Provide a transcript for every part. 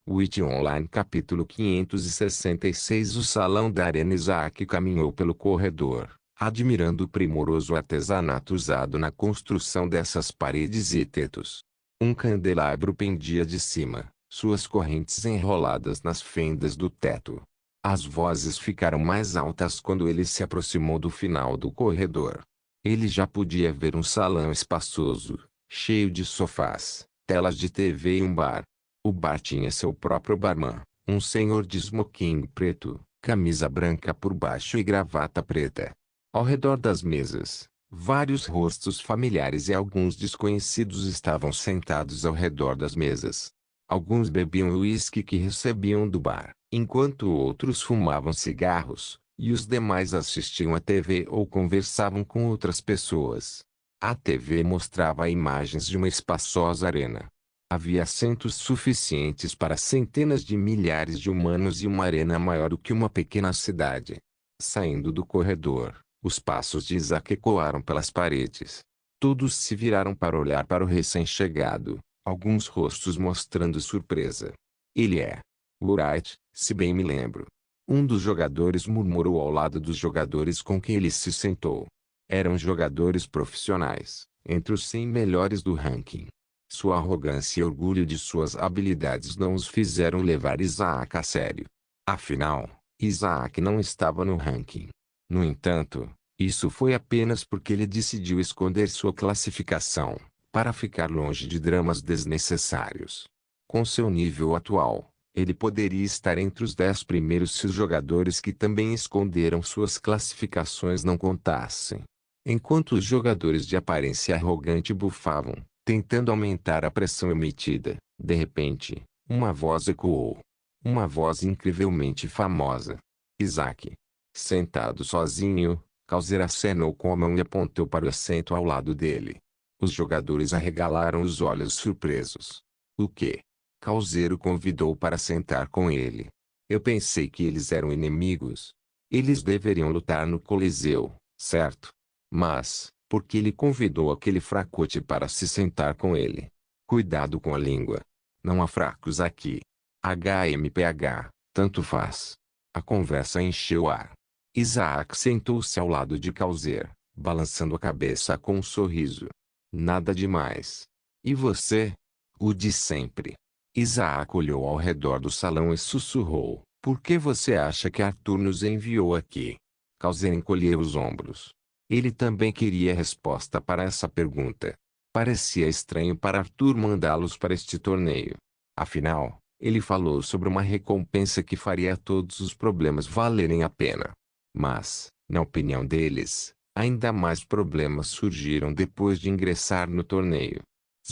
Witch Online capítulo 566. O salão da arena. Isaac caminhou pelo corredor, admirando o primoroso artesanato usado na construção dessas paredes e tetos. Um candelabro pendia de cima, suas correntes enroladas nas fendas do teto. As vozes ficaram mais altas quando ele se aproximou do final do corredor. Ele já podia ver um salão espaçoso, cheio de sofás, telas de TV e um bar. O bar tinha seu próprio barman, um senhor de smoking preto, camisa branca por baixo e gravata preta. Ao redor das mesas, vários rostos familiares e alguns desconhecidos estavam sentados ao redor das mesas. Alguns bebiam o uísque que recebiam do bar, enquanto outros fumavam cigarros, e os demais assistiam à TV ou conversavam com outras pessoas. A TV mostrava imagens de uma espaçosa arena. Havia assentos suficientes para centenas de milhares de humanos e uma arena maior do que uma pequena cidade. Saindo do corredor, os passos de Isaac ecoaram pelas paredes. Todos se viraram para olhar para o recém-chegado, alguns rostos mostrando surpresa. Ele é Wright, se bem me lembro. Um dos jogadores murmurou ao lado dos jogadores com quem ele se sentou. Eram jogadores profissionais, entre os 100 melhores do ranking. Sua arrogância e orgulho de suas habilidades não os fizeram levar Isaac a sério. Afinal, Isaac não estava no ranking. No entanto, isso foi apenas porque ele decidiu esconder sua classificação, para ficar longe de dramas desnecessários. Com seu nível atual, ele poderia estar entre os 10 primeiros se os jogadores que também esconderam suas classificações não contassem. Enquanto os jogadores de aparência arrogante bufavam, tentando aumentar a pressão emitida, de repente, uma voz ecoou. Uma voz incrivelmente famosa. Isaac. Sentado sozinho, Causer acenou com a mão e apontou para o assento ao lado dele. Os jogadores arregalaram os olhos surpresos. O quê? Causer o convidou para sentar com ele. Eu pensei que eles eram inimigos. Eles deveriam lutar no Coliseu, certo? Mas, por que ele convidou aquele fracote para se sentar com ele? Cuidado com a língua. Não há fracos aqui. HMPH, tanto faz. A conversa encheu o ar. Isaac sentou-se ao lado de Causer, balançando a cabeça com um sorriso. Nada demais. E você? O de sempre. Isaac olhou ao redor do salão e sussurrou. Por que você acha que Arthur nos enviou aqui? Causer encolheu os ombros. Ele também queria resposta para essa pergunta. Parecia estranho para Arthur mandá-los para este torneio. Afinal, ele falou sobre uma recompensa que faria todos os problemas valerem a pena. Mas, na opinião deles, ainda mais problemas surgiram depois de ingressar no torneio.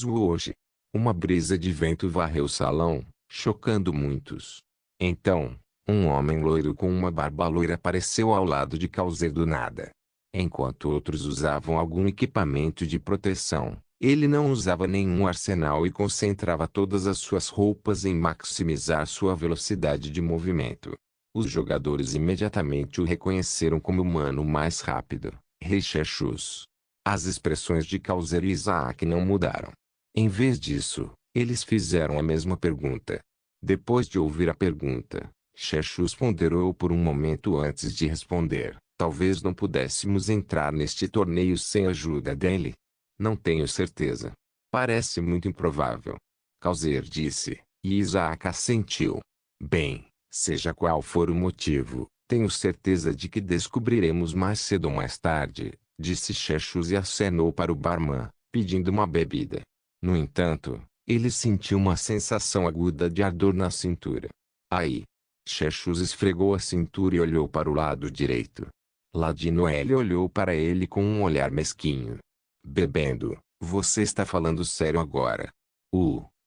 Hoje, uma brisa de vento varreu o salão, chocando muitos. Então, um homem loiro com uma barba loira apareceu ao lado de Causer do nada. Enquanto outros usavam algum equipamento de proteção, ele não usava nenhum arsenal e concentrava todas as suas roupas em maximizar sua velocidade de movimento. Os jogadores imediatamente o reconheceram como o humano mais rápido, Rei Xerxus. As expressões de Causer e Isaac não mudaram. Em vez disso, eles fizeram a mesma pergunta. Depois de ouvir a pergunta, Xerxus ponderou por um momento antes de responder. Talvez não pudéssemos entrar neste torneio sem a ajuda dele. Não tenho certeza. Parece muito improvável. Causer disse, e Isaac assentiu. Bem, seja qual for o motivo, tenho certeza de que descobriremos mais cedo ou mais tarde, disse Xerxus e acenou para o barman, pedindo uma bebida. No entanto, ele sentiu uma sensação aguda de ardor na cintura. Aí. Xerxus esfregou a cintura e olhou para o lado direito. Ladinoel olhou para ele com um olhar mesquinho. Bebendo, você está falando sério agora?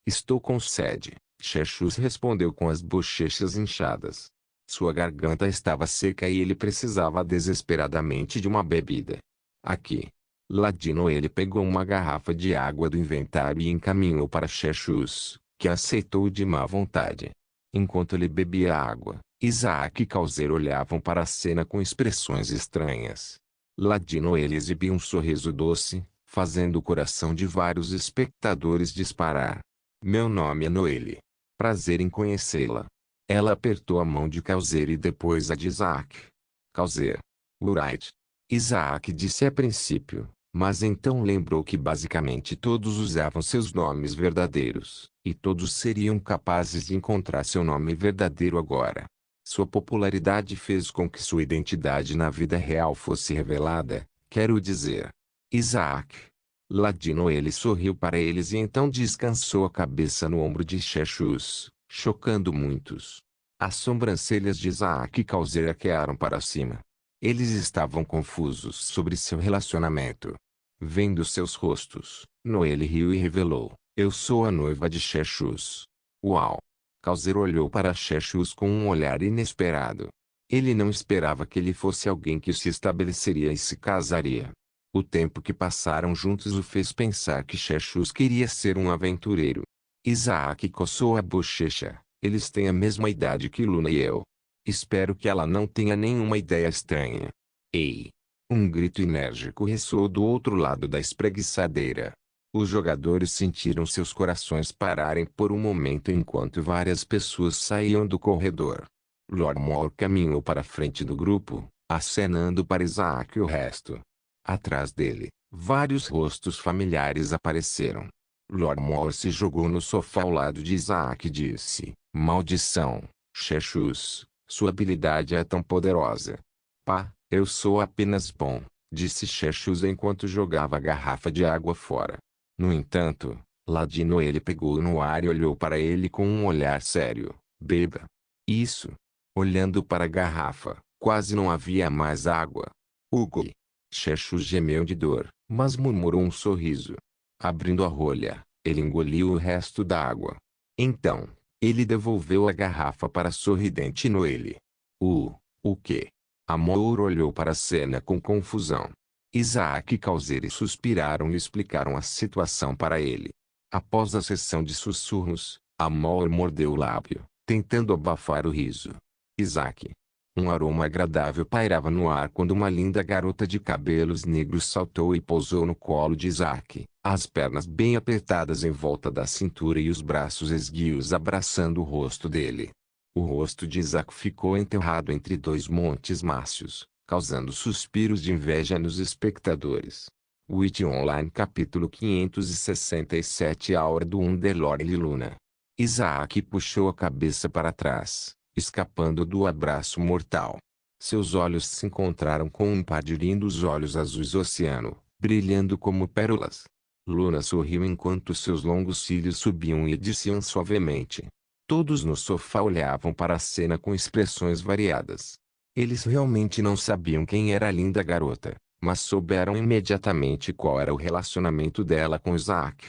Estou com sede, Xerxus respondeu com as bochechas inchadas. Sua garganta estava seca e ele precisava desesperadamente de uma bebida. Aqui. Ladinoel pegou uma garrafa de água do inventário e encaminhou para Xerxus, que aceitou de má vontade. Enquanto ele bebia água, Isaac e Causer olhavam para a cena com expressões estranhas. Ladinoel exibia um sorriso doce, fazendo o coração de vários espectadores disparar. Meu nome é Noelle. prazer em conhecê-la. Ela apertou a mão de Calzer e depois a de Isaac. Calzer. Wright. Isaac disse a princípio, mas então lembrou que basicamente todos usavam seus nomes verdadeiros, e todos seriam capazes de encontrar seu nome verdadeiro agora. Sua popularidade fez com que sua identidade na vida real fosse revelada, quero dizer. Isaac. Ladino ele sorriu para eles e então descansou a cabeça no ombro de Chechus, chocando muitos. As sobrancelhas de Isaac e Calzer arquearam para cima. Eles estavam confusos sobre seu relacionamento. Vendo seus rostos, Noelle riu e revelou, eu sou a noiva de Chechus. Uau! Calzer olhou para Chechus com um olhar inesperado. Ele não esperava que ele fosse alguém que se estabeleceria e se casaria. O tempo que passaram juntos o fez pensar que Chechus queria ser um aventureiro. Isaac coçou a bochecha. Eles têm a mesma idade que Luna e eu. Espero que ela não tenha nenhuma ideia estranha. Ei! Um grito enérgico ressoou do outro lado da espreguiçadeira. Os jogadores sentiram seus corações pararem por um momento enquanto várias pessoas saíam do corredor. Lord Moore caminhou para a frente do grupo, acenando para Isaac e o resto. Atrás dele, vários rostos familiares apareceram. Lord Moore se jogou no sofá ao lado de Isaac e disse, maldição, Chechus, sua habilidade é tão poderosa. Pá, eu sou apenas bom, disse Chechus enquanto jogava a garrafa de água fora. No entanto, Ladino ele pegou no ar e olhou para ele com um olhar sério. Beba. Isso. Olhando para a garrafa, quase não havia mais água. Hugo. Chechus gemeu de dor, mas murmurou um sorriso. Abrindo a rolha, ele engoliu o resto da água. Então, ele devolveu a garrafa para a sorridente Noelle. O quê? Amor olhou para a cena com confusão. Isaac e Calzer suspiraram e explicaram a situação para ele. Após a sessão de sussurros, Amor mordeu o lábio, tentando abafar o riso. Isaac. Um aroma agradável pairava no ar quando uma linda garota de cabelos negros saltou e pousou no colo de Isaac, as pernas bem apertadas em volta da cintura e os braços esguios abraçando o rosto dele. O rosto de Isaac ficou enterrado entre dois montes mácios, causando suspiros de inveja nos espectadores. Witch Online capítulo 567 A Hora do Underlord e Luna. Isaac puxou a cabeça para trás, escapando do abraço mortal. Seus olhos se encontraram com um par de lindos olhos azuis oceano, brilhando como pérolas. Luna sorriu enquanto seus longos cílios subiam e desciam suavemente. Todos no sofá olhavam para a cena com expressões variadas. Eles realmente não sabiam quem era a linda garota, mas souberam imediatamente qual era o relacionamento dela com Isaac.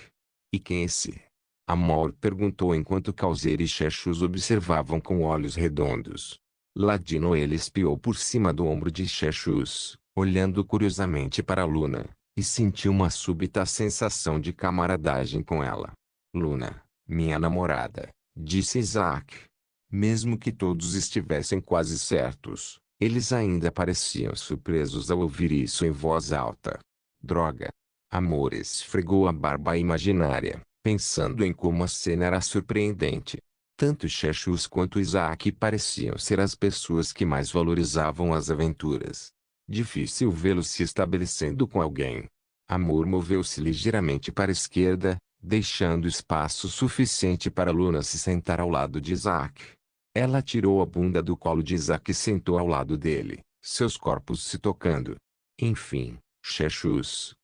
E quem é esse? Amor perguntou enquanto Calzer e Chechus observavam com olhos redondos. Ladino ele espiou por cima do ombro de Chechus, olhando curiosamente para Luna, e sentiu uma súbita sensação de camaradagem com ela. Luna, minha namorada, disse Isaac. Mesmo que todos estivessem quase certos, eles ainda pareciam surpresos ao ouvir isso em voz alta. Droga! Amor esfregou a barba imaginária, pensando em como a cena era surpreendente. Tanto Chechus quanto Isaac pareciam ser as pessoas que mais valorizavam as aventuras. Difícil vê-los se estabelecendo com alguém. Amor moveu-se ligeiramente para a esquerda, deixando espaço suficiente para Luna se sentar ao lado de Isaac. Ela tirou a bunda do colo de Isaac e sentou ao lado dele, seus corpos se tocando. Enfim, Chechus,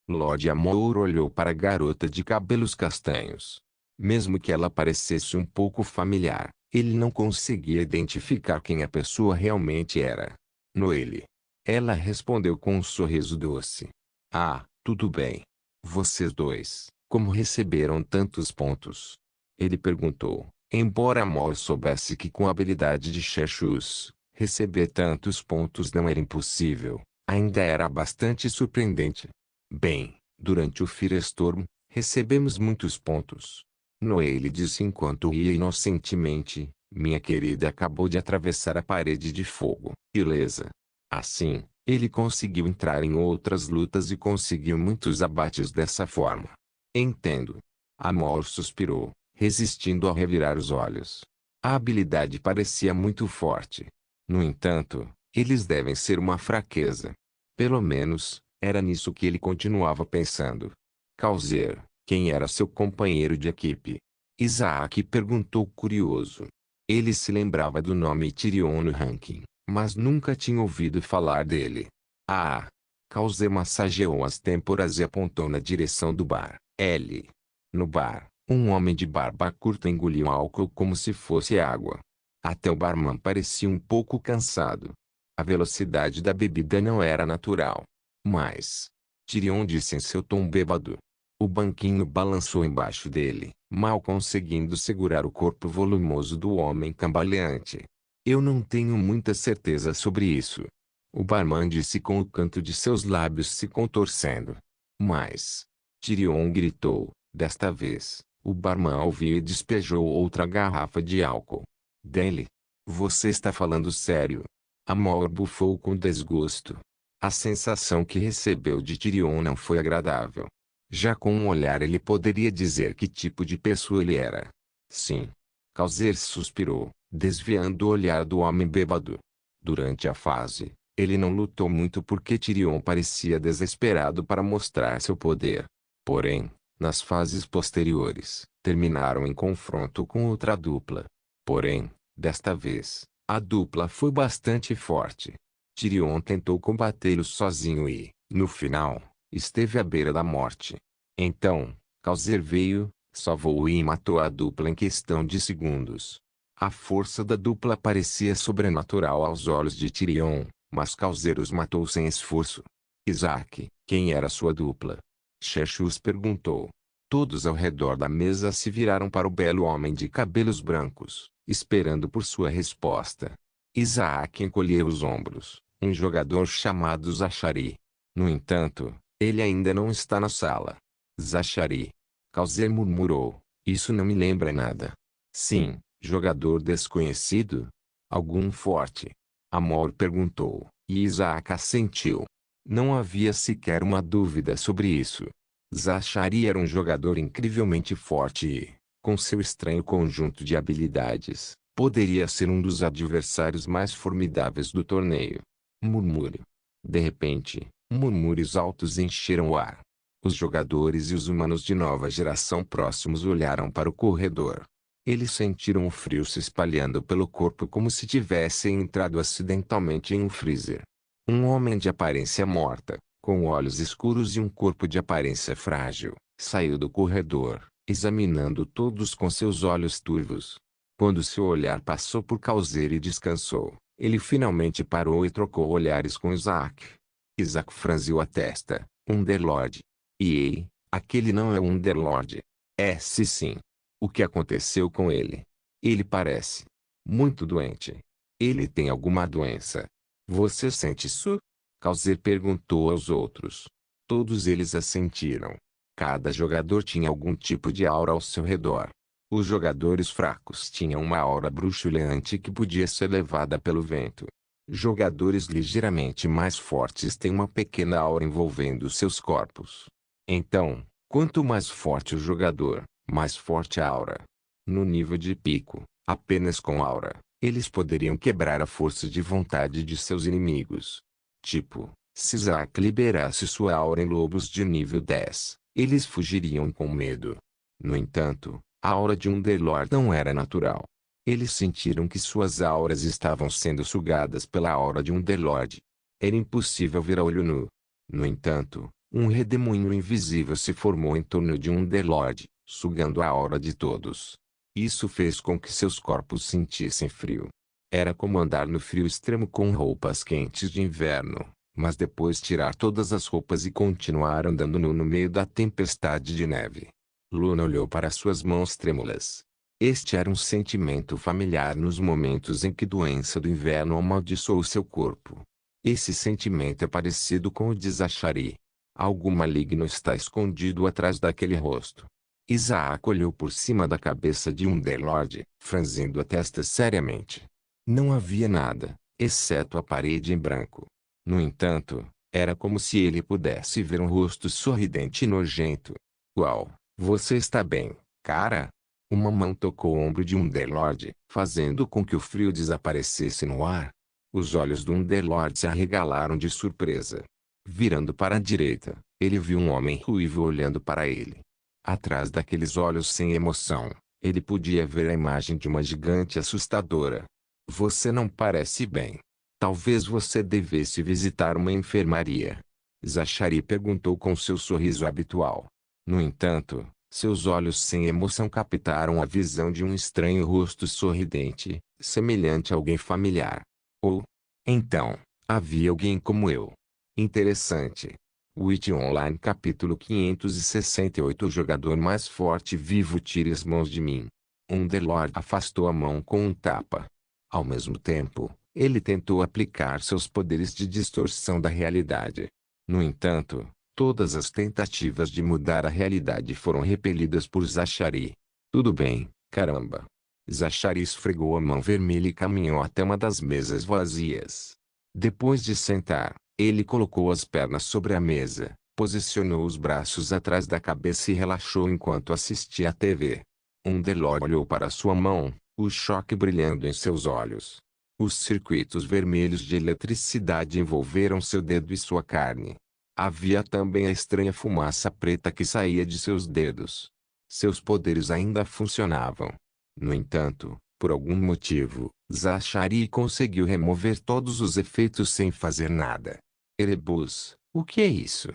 Lord Amor olhou para a garota de cabelos castanhos. Mesmo que ela parecesse um pouco familiar, ele não conseguia identificar quem a pessoa realmente era. Noelle. Ela respondeu com um sorriso doce. Ah, tudo bem. Vocês dois, como receberam tantos pontos? Ele perguntou, embora Amor soubesse que com a habilidade de Chechus, receber tantos pontos não era impossível, ainda era bastante surpreendente. Bem, durante o Firestorm, recebemos muitos pontos. Noelle disse enquanto ria inocentemente, minha querida acabou de atravessar a parede de fogo. Beleza. Assim, ele conseguiu entrar em outras lutas e conseguiu muitos abates dessa forma. Entendo. Amor suspirou, resistindo a revirar os olhos. A habilidade parecia muito forte. No entanto, eles devem ser uma fraqueza. Pelo menos, era nisso que ele continuava pensando. Causer, quem era seu companheiro de equipe? Isaac perguntou curioso. Ele se lembrava do nome Tyrion no ranking, mas nunca tinha ouvido falar dele. Ah! Causer massageou as têmporas e apontou na direção do bar. L. No bar, um homem de barba curta engoliu álcool como se fosse água. Até o barman parecia um pouco cansado. A velocidade da bebida não era natural. Mas, Tyrion disse em seu tom bêbado. O banquinho balançou embaixo dele, mal conseguindo segurar o corpo volumoso do homem cambaleante. Eu não tenho muita certeza sobre isso. O barman disse com o canto de seus lábios se contorcendo. Mas, Tyrion gritou, desta vez, o barman ouviu e despejou outra garrafa de álcool. Dele. Você está falando sério? Amor bufou com desgosto. A sensação que recebeu de Tyrion não foi agradável. Já com um olhar ele poderia dizer que tipo de pessoa ele era. Sim. Causer suspirou, desviando o olhar do homem bêbado. Durante a fase, ele não lutou muito porque Tyrion parecia desesperado para mostrar seu poder. Porém, nas fases posteriores, terminaram em confronto com outra dupla. Porém, desta vez, a dupla foi bastante forte. Tyrion tentou combatê-los sozinho e, no final, esteve à beira da morte. Então, Causer veio, salvou e matou a dupla em questão de segundos. A força da dupla parecia sobrenatural aos olhos de Tyrion, mas Causer os matou sem esforço. Isaac, quem era sua dupla? Xerxes perguntou. Todos ao redor da mesa se viraram para o belo homem de cabelos brancos, esperando por sua resposta. Isaac encolheu os ombros. Um jogador chamado Zachary. No entanto, ele ainda não está na sala. Zachary. Causer murmurou. Isso não me lembra nada. Sim, jogador desconhecido? Algum forte? Amor perguntou, e Isaac assentiu. Não havia sequer uma dúvida sobre isso. Zachary era um jogador incrivelmente forte e, com seu estranho conjunto de habilidades, poderia ser um dos adversários mais formidáveis do torneio. Murmúrio. De repente, murmúrios altos encheram o ar. Os jogadores e os humanos de nova geração próximos olharam para o corredor. Eles sentiram o frio se espalhando pelo corpo como se tivessem entrado acidentalmente em um freezer. Um homem de aparência morta, com olhos escuros e um corpo de aparência frágil, saiu do corredor, examinando todos com seus olhos turvos. Quando seu olhar passou por Causer e descansou, ele finalmente parou e trocou olhares com Isaac. Isaac franziu a testa. Underlord. Ei, aquele não é um Underlord. É sim. O que aconteceu com ele? Ele parece muito doente. Ele tem alguma doença. Você sente isso? Causer perguntou aos outros. Todos eles assentiram. Cada jogador tinha algum tipo de aura ao seu redor. Os jogadores fracos tinham uma aura bruxuleante que podia ser levada pelo vento. Jogadores ligeiramente mais fortes têm uma pequena aura envolvendo seus corpos. Então, quanto mais forte o jogador, mais forte a aura. No nível de pico, apenas com aura, eles poderiam quebrar a força de vontade de seus inimigos. Tipo, se Isaac liberasse sua aura em lobos de nível 10, eles fugiriam com medo. No entanto, a aura de Underlord não era natural. Eles sentiram que suas auras estavam sendo sugadas pela aura de Underlord. Era impossível ver a olho nu. No entanto, um redemoinho invisível se formou em torno de Underlord, sugando a aura de todos. Isso fez com que seus corpos sentissem frio. Era como andar no frio extremo com roupas quentes de inverno, mas depois tirar todas as roupas e continuar andando nu no meio da tempestade de neve. Luna olhou para suas mãos trêmulas. Este era um sentimento familiar nos momentos em que doença do inverno amaldiçoou seu corpo. Esse sentimento é parecido com o de Zachary. Algo maligno está escondido atrás daquele rosto. Isaac olhou por cima da cabeça de Underlord, franzindo a testa seriamente. Não havia nada, exceto a parede em branco. No entanto, era como se ele pudesse ver um rosto sorridente e nojento. Uau, você está bem, cara? Uma mão tocou o ombro de Underlord, fazendo com que o frio desaparecesse no ar. Os olhos do Underlord se arregalaram de surpresa. Virando para a direita, ele viu um homem ruivo olhando para ele. Atrás daqueles olhos sem emoção, ele podia ver a imagem de uma gigante assustadora. Você não parece bem. Talvez você devesse visitar uma enfermaria. Zachary perguntou com seu sorriso habitual. No entanto, seus olhos sem emoção captaram a visão de um estranho rosto sorridente, semelhante a alguém familiar. Ou, então, havia alguém como eu. Interessante. Witch Online capítulo 568. O jogador mais forte vivo tire as mãos de mim. Underlord afastou a mão com um tapa. Ao mesmo tempo, ele tentou aplicar seus poderes de distorção da realidade. No entanto, todas as tentativas de mudar a realidade foram repelidas por Zachary. Tudo bem, caramba. Zachary esfregou a mão vermelha e caminhou até uma das mesas vazias. Depois de sentar, ele colocou as pernas sobre a mesa, posicionou os braços atrás da cabeça e relaxou enquanto assistia à TV. Underlord olhou para sua mão, o choque brilhando em seus olhos. Os circuitos vermelhos de eletricidade envolveram seu dedo e sua carne. Havia também a estranha fumaça preta que saía de seus dedos. Seus poderes ainda funcionavam. No entanto, por algum motivo, Zachary conseguiu remover todos os efeitos sem fazer nada. Erebus, o que é isso?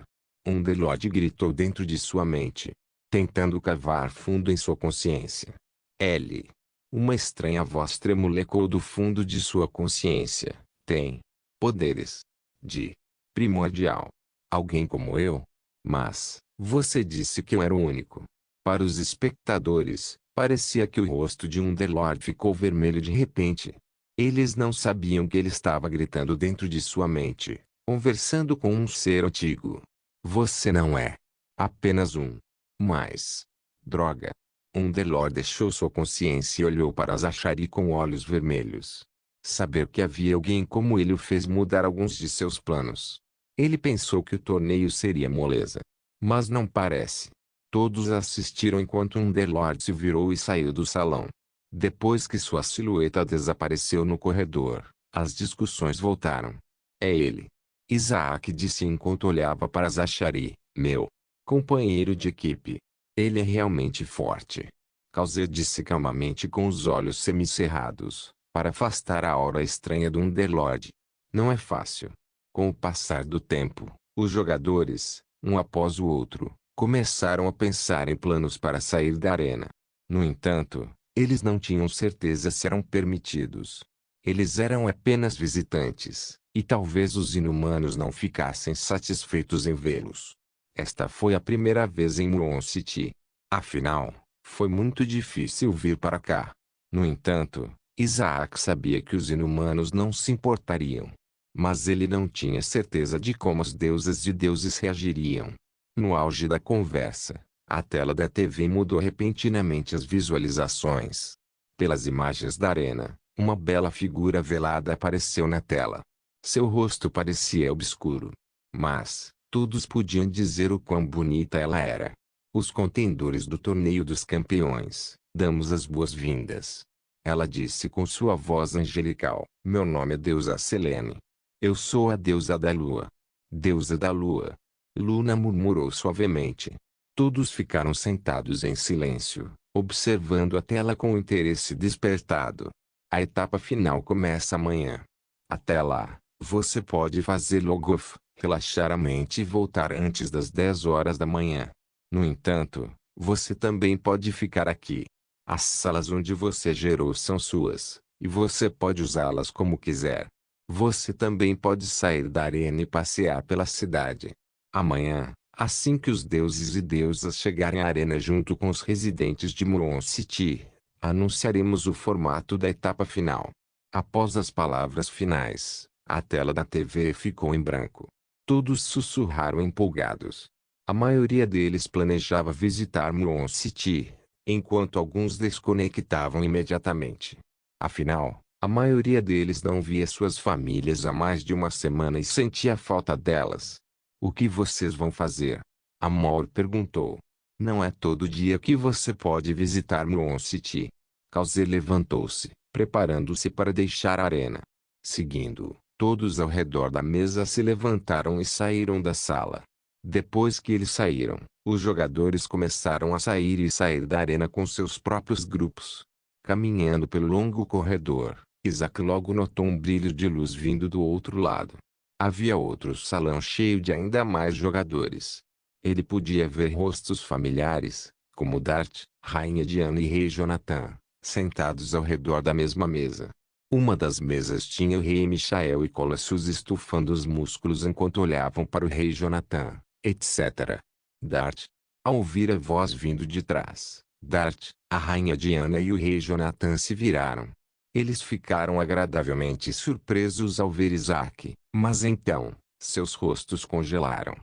Underlord gritou dentro de sua mente, tentando cavar fundo em sua consciência. L. Uma estranha voz tremulecou do fundo de sua consciência. Tem poderes de primordial. Alguém como eu? Mas, você disse que eu era o único. Para os espectadores, parecia que o rosto de Underlord ficou vermelho de repente. Eles não sabiam que ele estava gritando dentro de sua mente, conversando com um ser antigo. Você não é apenas um. Mas, droga. Underlord deixou sua consciência e olhou para Zachary com olhos vermelhos. Saber que havia alguém como ele o fez mudar alguns de seus planos. Ele pensou que o torneio seria moleza. Mas não parece. Todos assistiram enquanto Underlord se virou e saiu do salão. Depois que sua silhueta desapareceu no corredor, as discussões voltaram. É ele. Isaac disse enquanto olhava para Zachary, meu companheiro de equipe. Ele é realmente forte. Causer disse calmamente com os olhos semicerrados, para afastar a aura estranha do Underlord. Não é fácil. Com o passar do tempo, os jogadores, um após o outro, começaram a pensar em planos para sair da arena. No entanto, eles não tinham certeza se eram permitidos. Eles eram apenas visitantes, e talvez os inumanos não ficassem satisfeitos em vê-los. Esta foi a primeira vez em Muron City. Afinal, foi muito difícil vir para cá. No entanto, Isaac sabia que os inumanos não se importariam. Mas ele não tinha certeza de como as deusas e deuses reagiriam. No auge da conversa, a tela da TV mudou repentinamente as visualizações. Pelas imagens da arena, uma bela figura velada apareceu na tela. Seu rosto parecia obscuro. Mas, todos podiam dizer o quão bonita ela era. Os contendores do Torneio dos Campeões, damos as boas-vindas. Ela disse com sua voz angelical, meu nome é deusa Selene. Eu sou a deusa da lua. Deusa da lua. Luna murmurou suavemente. Todos ficaram sentados em silêncio, observando a tela com interesse despertado. A etapa final começa amanhã. Até lá, você pode fazer log-off, relaxar a mente e voltar antes das 10 horas da manhã. No entanto, você também pode ficar aqui. As salas onde você gerou são suas, e você pode usá-las como quiser. Você também pode sair da arena e passear pela cidade. Amanhã, assim que os deuses e deusas chegarem à arena junto com os residentes de Muron City, anunciaremos o formato da etapa final. Após as palavras finais, a tela da TV ficou em branco. Todos sussurraram empolgados. A maioria deles planejava visitar Muron City, enquanto alguns desconectavam imediatamente. Afinal, a maioria deles não via suas famílias há mais de uma semana e sentia falta delas. O que vocês vão fazer? Amor perguntou. Não é todo dia que você pode visitar Muon City. Kalzer levantou-se, preparando-se para deixar a arena. Seguindo-o, todos ao redor da mesa se levantaram e saíram da sala. Depois que eles saíram, os jogadores começaram a sair e sair da arena com seus próprios grupos. Caminhando pelo longo corredor, Isaac logo notou um brilho de luz vindo do outro lado. Havia outro salão cheio de ainda mais jogadores. Ele podia ver rostos familiares, como Dart, Rainha Diana e Rei Jonathan, sentados ao redor da mesma mesa. Uma das mesas tinha o rei Michael e Colossus estufando os músculos enquanto olhavam para o rei Jonathan, etc. Dart. Ao ouvir a voz vindo de trás, Dart, a Rainha Diana e o rei Jonathan se viraram. Eles ficaram agradavelmente surpresos ao ver Isaac, mas então, seus rostos congelaram.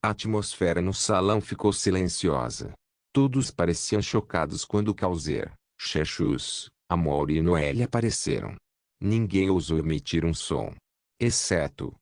A atmosfera no salão ficou silenciosa. Todos pareciam chocados quando Kalzer, Chechus, Amor e Noelle apareceram. Ninguém ousou emitir um som. Exceto,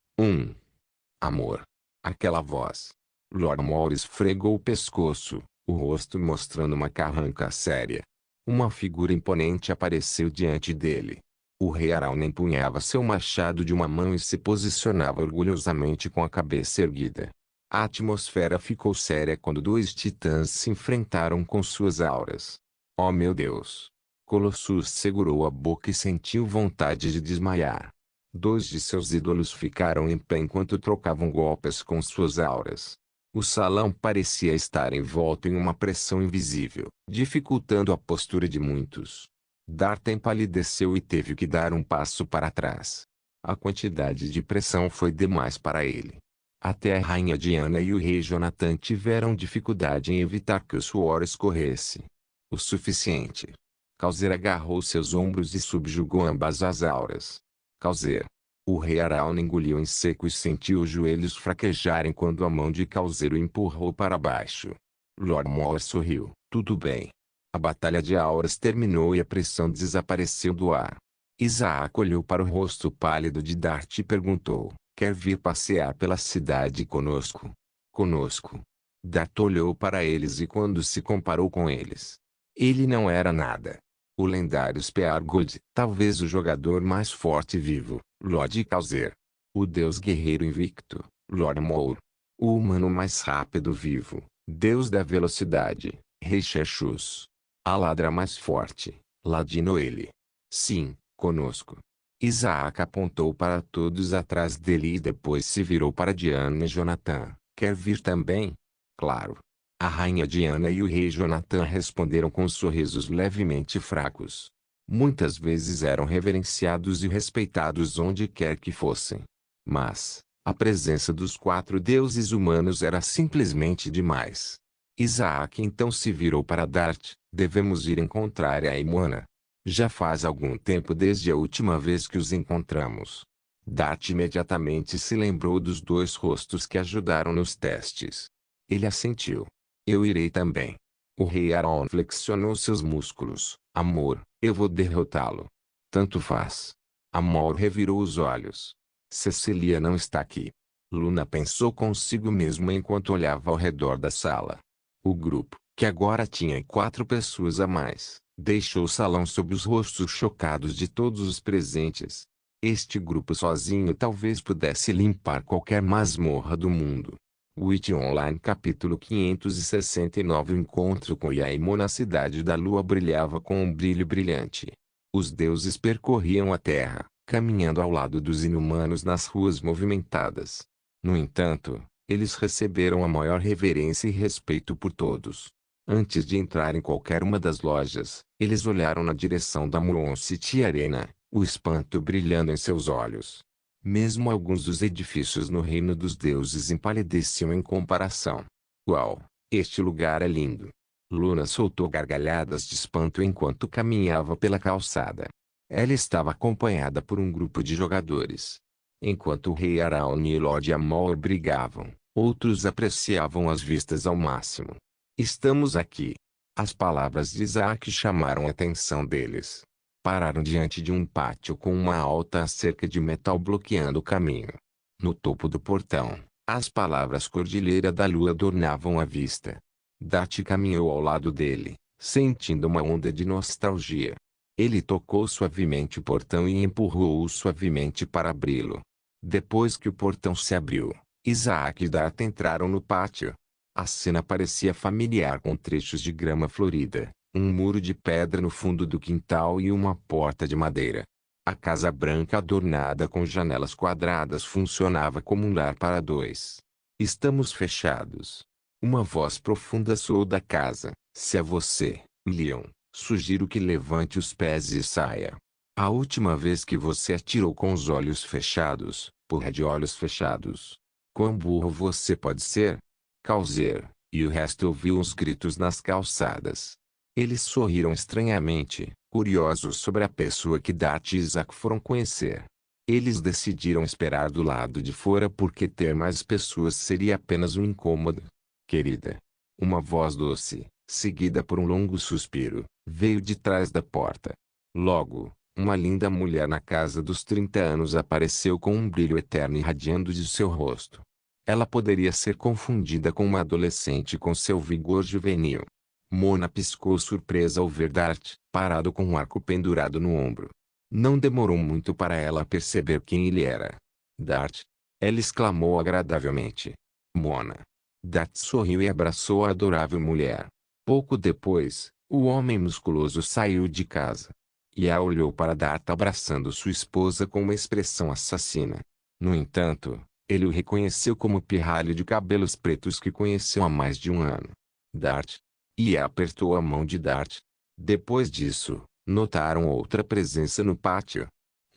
Amor. Aquela voz. Lord Amor esfregou o pescoço, o rosto mostrando uma carranca séria. Uma figura imponente apareceu diante dele. O rei Araun empunhava seu machado de uma mão e se posicionava orgulhosamente com a cabeça erguida. A atmosfera ficou séria quando dois titãs se enfrentaram com suas auras. Oh meu Deus! Colossus segurou a boca e sentiu vontade de desmaiar. Dois de seus ídolos ficaram em pé enquanto trocavam golpes com suas auras. O salão parecia estar envolto em uma pressão invisível, dificultando a postura de muitos. Dart empalideceu e teve que dar um passo para trás. A quantidade de pressão foi demais para ele. Até a Rainha Diana e o rei Jonathan tiveram dificuldade em evitar que o suor escorresse. O suficiente. Kalzer agarrou seus ombros e subjugou ambas as auras. Kalzer. O rei Araun engoliu em seco e sentiu os joelhos fraquejarem quando a mão de Kalzer o empurrou para baixo. Lord Mor sorriu. Tudo bem. A batalha de auras terminou e a pressão desapareceu do ar. Isaac olhou para o rosto pálido de Dart e perguntou: quer vir passear pela cidade conosco? Conosco. Dart olhou para eles e quando se comparou com eles, ele não era nada. O lendário Speargood, talvez o jogador mais forte vivo, Lord Kalzer. O deus guerreiro invicto, Lord Moore. O humano mais rápido vivo, deus da velocidade, Rei Chechus. A ladra mais forte, Ladino ele. Sim, conosco. Isaac apontou para todos atrás dele e depois se virou para Diana e Jonathan. Quer vir também? Claro. A Rainha Diana e o Rei Jonathan responderam com sorrisos levemente fracos. Muitas vezes eram reverenciados e respeitados onde quer que fossem. Mas, a presença dos quatro deuses humanos era simplesmente demais. Isaac então se virou para Dart. Devemos ir encontrar a Aimona. Já faz algum tempo desde a última vez que os encontramos. Dart imediatamente se lembrou dos dois rostos que ajudaram nos testes. Ele assentiu. Eu irei também. O rei Araun flexionou seus músculos. Amor, eu vou derrotá-lo. Tanto faz. Amor revirou os olhos. Cecilia não está aqui. Luna pensou consigo mesmo enquanto olhava ao redor da sala. O grupo, que agora tinha 4 pessoas a mais, deixou o salão sob os rostos chocados de todos os presentes. Este grupo sozinho talvez pudesse limpar qualquer masmorra do mundo. Witch Online capítulo 569. O encontro com Yaimon na cidade da lua brilhava com um brilho brilhante. Os deuses percorriam a terra, caminhando ao lado dos inumanos nas ruas movimentadas. No entanto, eles receberam a maior reverência e respeito por todos. Antes de entrar em qualquer uma das lojas, eles olharam na direção da Muon City Arena, o espanto brilhando em seus olhos. Mesmo alguns dos edifícios no reino dos deuses empalideciam em comparação. Uau, este lugar é lindo. Luna soltou gargalhadas de espanto enquanto caminhava pela calçada. Ela estava acompanhada por um grupo de jogadores. Enquanto o rei Araun e Lord Amor brigavam, outros apreciavam as vistas ao máximo. Estamos aqui. As palavras de Isaac chamaram a atenção deles. Pararam diante de um pátio com uma alta cerca de metal bloqueando o caminho. No topo do portão, as palavras Cordilheira da Lua adornavam a vista. Dart caminhou ao lado dele, sentindo uma onda de nostalgia. Ele tocou suavemente o portão e empurrou-o suavemente para abri-lo. Depois que o portão se abriu, Isaac e Dart entraram no pátio. A cena parecia familiar com trechos de grama florida, um muro de pedra no fundo do quintal e uma porta de madeira. A casa branca adornada com janelas quadradas funcionava como um lar para dois. Estamos fechados. Uma voz profunda soou da casa. Se é você, Leon, sugiro que levante os pés e saia. A última vez que você atirou com os olhos fechados, porra de olhos fechados. Quão burro você pode ser? Causer, e o resto ouviu uns gritos nas calçadas. Eles sorriram estranhamente, curiosos sobre a pessoa que Dart e Isaac foram conhecer. Eles decidiram esperar do lado de fora porque ter mais pessoas seria apenas um incômodo. Querida. Uma voz doce, seguida por um longo suspiro, veio de trás da porta. Logo, uma linda mulher na casa dos 30 anos apareceu com um brilho eterno irradiando de seu rosto. Ela poderia ser confundida com uma adolescente com seu vigor juvenil. Mona piscou surpresa ao ver Dart, parado com um arco pendurado no ombro. Não demorou muito para ela perceber quem ele era. Dart. Ela exclamou agradavelmente. Mona. Dart sorriu e abraçou a adorável mulher. Pouco depois, o homem musculoso saiu de casa. Ia olhou para Dart abraçando sua esposa com uma expressão assassina. No entanto, ele o reconheceu como o pirralho de cabelos pretos que conheceu há mais de um ano. Dart. Ia apertou a mão de Dart. Depois disso, notaram outra presença no pátio.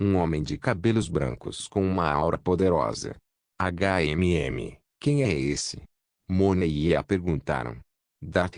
Um homem de cabelos brancos com uma aura poderosa. Quem é esse? Mona e Ia perguntaram. Dart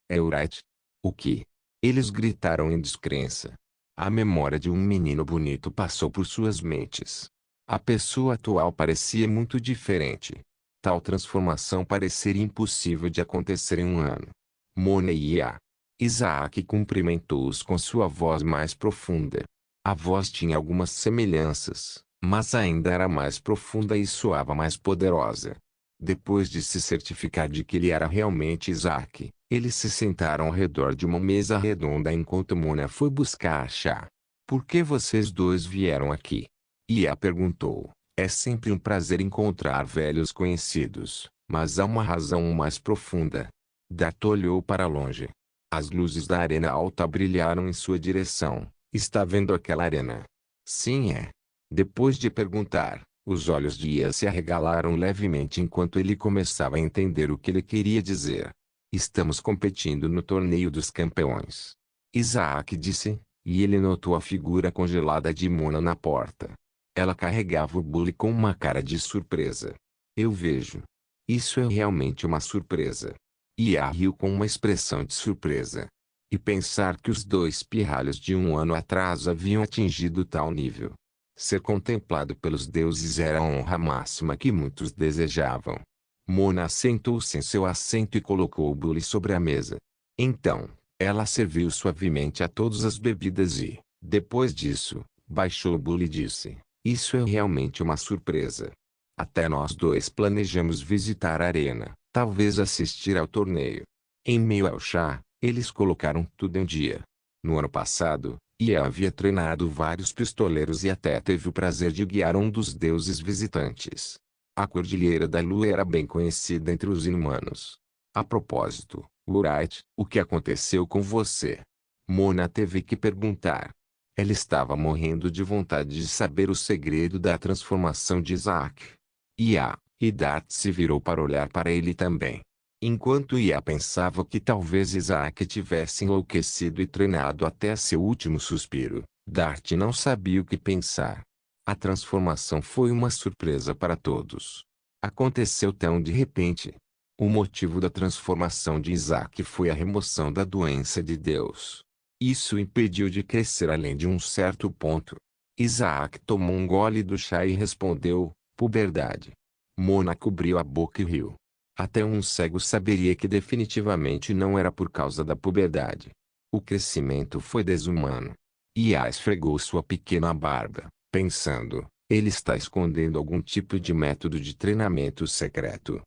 é Wright. O que? Eles gritaram em descrença. A memória de um menino bonito passou por suas mentes. A pessoa atual parecia muito diferente. Tal transformação pareceria impossível de acontecer em um ano. Mona e Ia. Isaac cumprimentou-os com sua voz mais profunda. A voz tinha algumas semelhanças, mas ainda era mais profunda e soava mais poderosa. Depois de se certificar de que ele era realmente Isaac, eles se sentaram ao redor de uma mesa redonda enquanto Mona foi buscar chá. Por que vocês dois vieram aqui? Ia perguntou. É sempre um prazer encontrar velhos conhecidos, mas há uma razão mais profunda. Dart olhou para longe. As luzes da arena alta brilharam em sua direção. Está vendo aquela arena? Sim, é. Depois de perguntar, os olhos de Ia se arregalaram levemente enquanto ele começava a entender o que ele queria dizer. Estamos competindo no torneio dos campeões. Isaac disse, e ele notou a figura congelada de Mona na porta. Ela carregava o bule com uma cara de surpresa. Eu vejo. Isso é realmente uma surpresa. Ia riu com uma expressão de surpresa. E pensar que os dois pirralhos de um ano atrás haviam atingido tal nível. Ser contemplado pelos deuses era a honra máxima que muitos desejavam. Mona sentou-se em seu assento e colocou o bule sobre a mesa. Então, ela serviu suavemente a todas as bebidas e, depois disso, baixou o bule e disse, isso é realmente uma surpresa. Até nós dois planejamos visitar a arena, talvez assistir ao torneio. Em meio ao chá, eles colocaram tudo em dia. No ano passado, Ia havia treinado vários pistoleiros e até teve o prazer de guiar um dos deuses visitantes. A Cordilheira da Lua era bem conhecida entre os inumanos. A propósito, Wright, o que aconteceu com você? Mona teve que perguntar. Ela estava morrendo de vontade de saber o segredo da transformação de Isaac. E Dart se virou para olhar para ele também. Enquanto Ia pensava que talvez Isaac tivesse enlouquecido e treinado até seu último suspiro, Dart não sabia o que pensar. A transformação foi uma surpresa para todos. Aconteceu tão de repente. O motivo da transformação de Isaac foi a remoção da doença de Deus. Isso o impediu de crescer além de um certo ponto. Isaac tomou um gole do chá e respondeu, puberdade. Mona cobriu a boca e riu. Até um cego saberia que definitivamente não era por causa da puberdade. O crescimento foi desumano. Ia esfregou sua pequena barba, pensando, ele está escondendo algum tipo de método de treinamento secreto.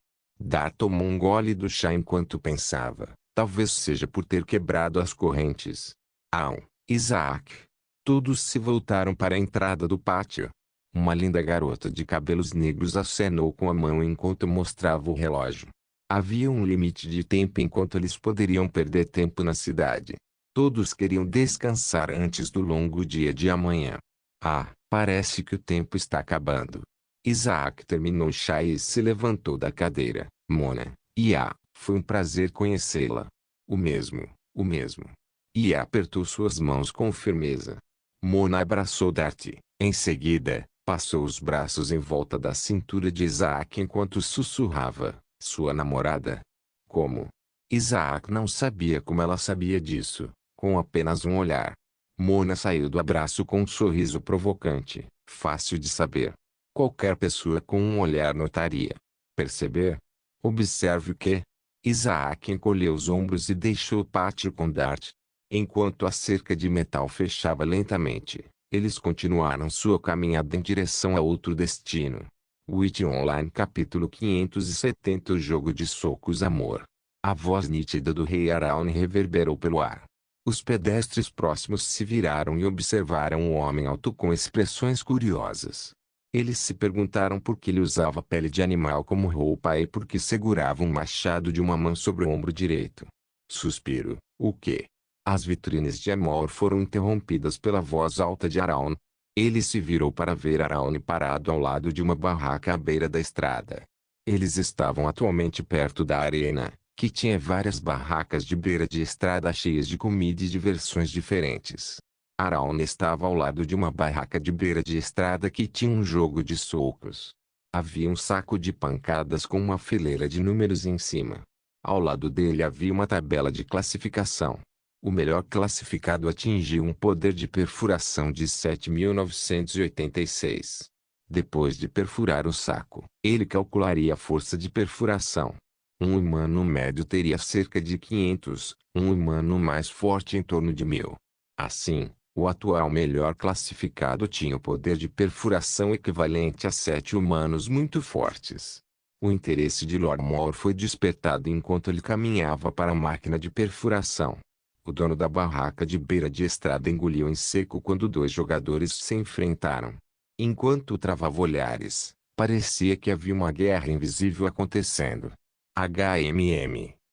Dart tomou um gole do chá enquanto pensava. Talvez seja por ter quebrado as correntes. Isaac. Todos se voltaram para a entrada do pátio. Uma linda garota de cabelos negros acenou com a mão enquanto mostrava o relógio. Havia um limite de tempo enquanto eles poderiam perder tempo na cidade. Todos queriam descansar antes do longo dia de amanhã. Parece que o tempo está acabando. Isaac terminou o chá e se levantou da cadeira. Mona, foi um prazer conhecê-la. O mesmo. Apertou suas mãos com firmeza. Mona abraçou Dart. Em seguida, passou os braços em volta da cintura de Isaac enquanto sussurrava, sua namorada. Como? Isaac não sabia como ela sabia disso, com apenas um olhar. Mona saiu do abraço com um sorriso provocante, fácil de saber. Qualquer pessoa com um olhar notaria. Perceber? Observe o que? Isaac encolheu os ombros e deixou o pátio com Dart. Enquanto a cerca de metal fechava lentamente, eles continuaram sua caminhada em direção a outro destino. Witch Online capítulo 570 O jogo de socos amor. A voz nítida do rei Arawn reverberou pelo ar. Os pedestres próximos se viraram e observaram um homem alto com expressões curiosas. Eles se perguntaram por que ele usava pele de animal como roupa e por que segurava um machado de uma mão sobre o ombro direito. Suspiro. O quê? As vitrines de Amor foram interrompidas pela voz alta de Arawn. Ele se virou para ver Arawn parado ao lado de uma barraca à beira da estrada. Eles estavam atualmente perto da arena, que tinha várias barracas de beira de estrada cheias de comida e diversões diferentes. Arawn estava ao lado de uma barraca de beira de estrada que tinha um jogo de socos. Havia um saco de pancadas com uma fileira de números em cima. Ao lado dele havia uma tabela de classificação. O melhor classificado atingiu um poder de perfuração de 7.986. Depois de perfurar o saco, ele calcularia a força de perfuração. Um humano médio teria cerca de 500, um humano mais forte em torno de 1.000. Assim, o atual melhor classificado tinha o poder de perfuração equivalente a 7 humanos muito fortes. O interesse de Lord Moore foi despertado enquanto ele caminhava para a máquina de perfuração. O dono da barraca de beira de estrada engoliu em seco quando dois jogadores se enfrentaram. Enquanto travava olhares, parecia que havia uma guerra invisível acontecendo.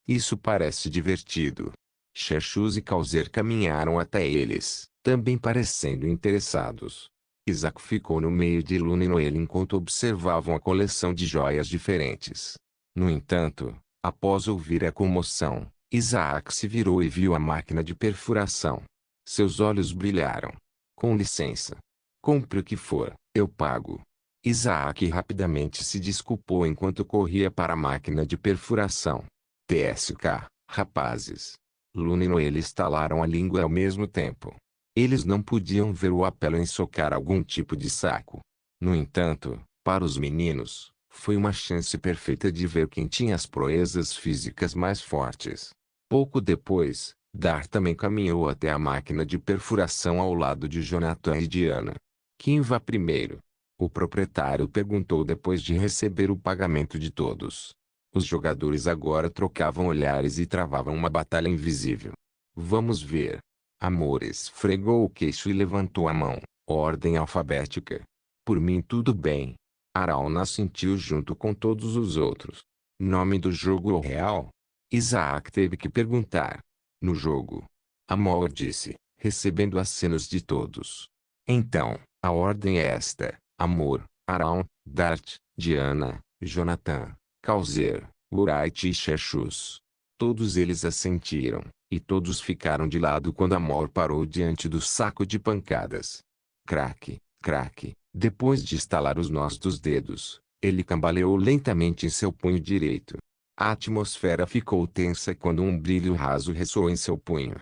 Isso parece divertido. Cherchus e Causer caminharam até eles, também parecendo interessados. Isaac ficou no meio de Luna e Noel enquanto observavam a coleção de joias diferentes. No entanto, após ouvir a comoção, Isaac se virou e viu a máquina de perfuração. Seus olhos brilharam. Com licença. Compre o que for, eu pago. Isaac rapidamente se desculpou enquanto corria para a máquina de perfuração. TSK, rapazes. Luna e Noel estalaram a língua ao mesmo tempo. Eles não podiam ver o apelo em socar algum tipo de saco. No entanto, para os meninos, foi uma chance perfeita de ver quem tinha as proezas físicas mais fortes. Pouco depois, Dart também caminhou até a máquina de perfuração ao lado de Jonathan e Diana. Quem vá primeiro? O proprietário perguntou depois de receber o pagamento de todos. Os jogadores agora trocavam olhares e travavam uma batalha invisível. Vamos ver. Amor esfregou o queixo e levantou a mão. Ordem alfabética. Por mim tudo bem. Arawn assentiu junto com todos os outros. Nome do jogo ou real? Isaac teve que perguntar. No jogo. Amor disse, recebendo acenos de todos. Então, a ordem é esta. Amor, Arawn, Dart, Diana, Jonathan, Causer, Wright e Cherchus. Todos eles assentiram, e todos ficaram de lado quando Amor parou diante do saco de pancadas. Craque, craque, depois de estalar os nós dos dedos, ele cambaleou lentamente em seu punho direito. A atmosfera ficou tensa quando um brilho raso ressoou em seu punho.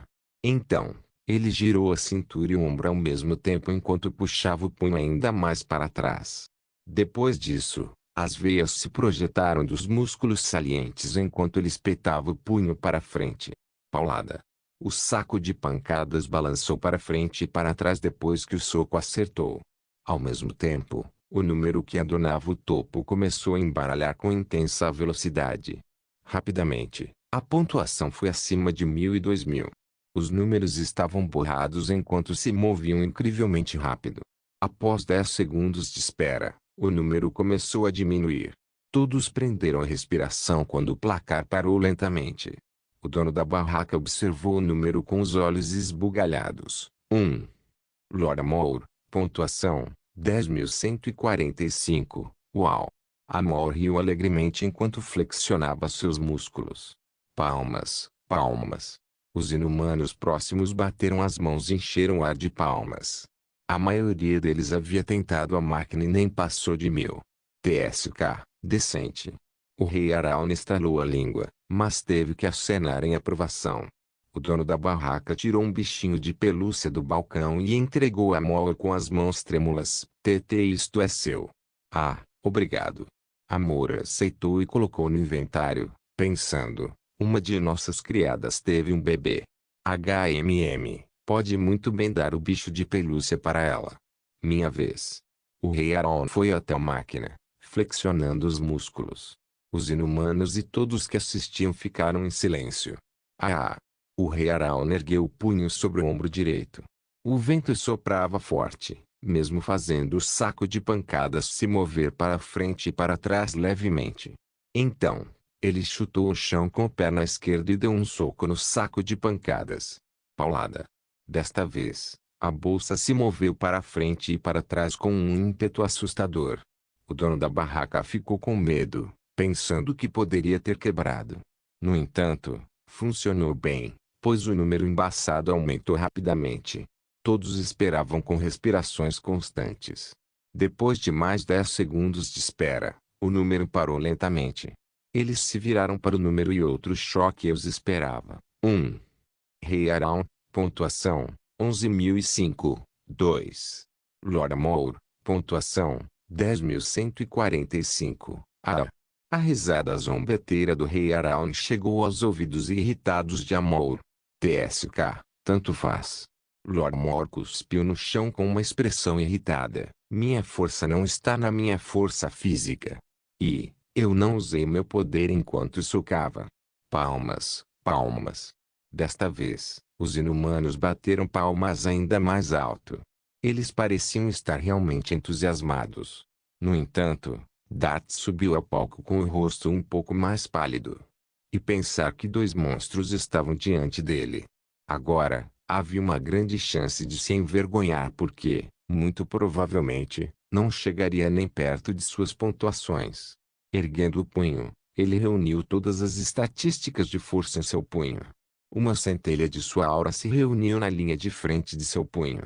Então, ele girou a cintura e o ombro ao mesmo tempo enquanto puxava o punho ainda mais para trás. Depois disso, as veias se projetaram dos músculos salientes enquanto ele espetava o punho para frente. Paulada. O saco de pancadas balançou para frente e para trás depois que o soco acertou. Ao mesmo tempo, O número que adornava o topo começou a embaralhar com intensa velocidade. Rapidamente, a pontuação foi acima de 1000 e 2000. Os números estavam borrados enquanto se moviam incrivelmente rápido. Após 10 segundos de espera, o número começou a diminuir. Todos prenderam a respiração quando o placar parou lentamente. O dono da barraca observou o número com os olhos esbugalhados. 1. Laura Moore. Pontuação: 10.145. Uau! A Moore riu alegremente enquanto flexionava seus músculos. Palmas, palmas. Os inumanos próximos bateram as mãos e encheram o ar de palmas. A maioria deles havia tentado a máquina e nem passou de 1000. TSK, decente. O rei Araun estalou a língua, mas teve que acenar em aprovação. O dono da barraca tirou um bichinho de pelúcia do balcão e entregou a Moore com as mãos trêmulas. TT, isto é seu. Ah, obrigado. A Moore aceitou e colocou no inventário, pensando: uma de nossas criadas teve um bebê. Pode muito bem dar o bicho de pelúcia para ela. Minha vez. O rei Araun foi até a máquina, flexionando os músculos. Os inumanos e todos que assistiam ficaram em silêncio. Ah! O rei Araun ergueu o punho sobre o ombro direito. O vento soprava forte, mesmo fazendo o saco de pancadas se mover para frente e para trás levemente. Então, ele chutou o chão com a perna esquerda e deu um soco no saco de pancadas. Paulada. Desta vez, a bolsa se moveu para frente e para trás com um ímpeto assustador. O dono da barraca ficou com medo, pensando que poderia ter quebrado. No entanto, funcionou bem, pois o número embaçado aumentou rapidamente. Todos esperavam com respirações constantes. Depois de mais 10 segundos de espera, o número parou lentamente. Eles se viraram para o número e outro choque os esperava. 1. Rei Araun. Pontuação: 11.005. 2. Laura Moore. Pontuação: 10.145. A risada zombeteira do rei Araun chegou aos ouvidos irritados de Moore. TSK, tanto faz. Laura Moore cuspiu no chão com uma expressão irritada. Minha força não está na minha força física. E eu não usei meu poder enquanto socava. Palmas, palmas. Desta vez, os inumanos bateram palmas ainda mais alto. Eles pareciam estar realmente entusiasmados. No entanto, Dart subiu ao palco com o rosto um pouco mais pálido. E pensar que dois monstros estavam diante dele. Agora, havia uma grande chance de se envergonhar porque, muito provavelmente, não chegaria nem perto de suas pontuações. Erguendo o punho, ele reuniu todas as estatísticas de força em seu punho. Uma centelha de sua aura se reuniu na linha de frente de seu punho.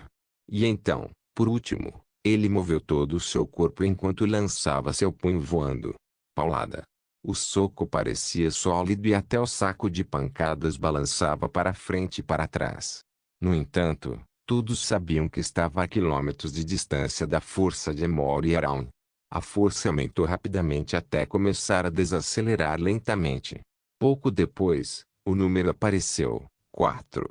E então, por último, ele moveu todo o seu corpo enquanto lançava seu punho voando. Paulada. O soco parecia sólido e até o saco de pancadas balançava para frente e para trás. No entanto, todos sabiam que estava a quilômetros de distância da força de Moore e Araun. A força aumentou rapidamente até começar a desacelerar lentamente. Pouco depois, o número apareceu: 4.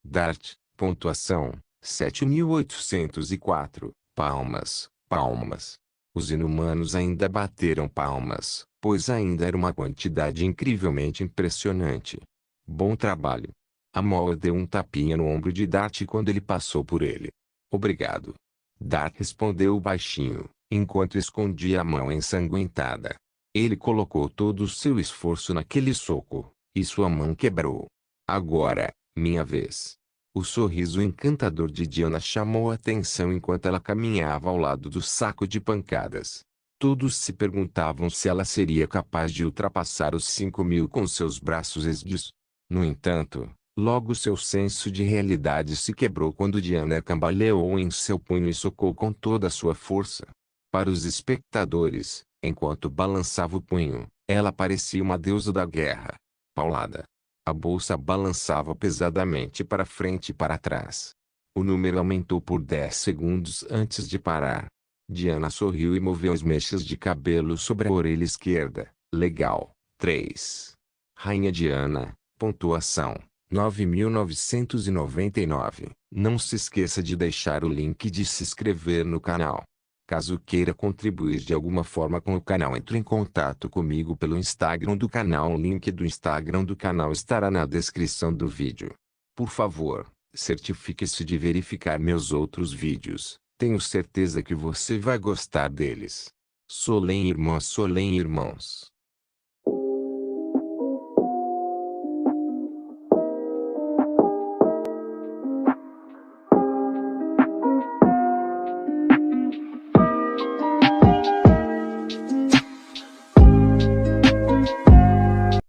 Dart. Pontuação: 7.804. Palmas, palmas. Os inumanos ainda bateram palmas, pois ainda era uma quantidade incrivelmente impressionante. Bom trabalho. Moore deu um tapinha no ombro de Dart quando ele passou por ele. Obrigado. Dart respondeu baixinho, enquanto escondia a mão ensanguentada. Ele colocou todo o seu esforço naquele soco, e sua mão quebrou. Agora, minha vez. O sorriso encantador de Diana chamou a atenção enquanto ela caminhava ao lado do saco de pancadas. Todos se perguntavam se ela seria capaz de ultrapassar os 5.000 com seus braços esguios. No entanto, logo seu senso de realidade se quebrou quando Diana cambaleou em seu punho e socou com toda a sua força. Para os espectadores, enquanto balançava o punho, ela parecia uma deusa da guerra. Paulada. A bolsa balançava pesadamente para frente e para trás. O número aumentou por 10 segundos antes de parar. Diana sorriu e moveu as mechas de cabelo sobre a orelha esquerda. Legal. 3. Rainha Diana. Pontuação: 9.999. Não se esqueça de deixar o link de se inscrever no canal. Caso queira contribuir de alguma forma com o canal, entre em contato comigo pelo Instagram do canal. O link do Instagram do canal estará na descrição do vídeo. Por favor, certifique-se de verificar meus outros vídeos. Tenho certeza que você vai gostar deles. Solém irmãos.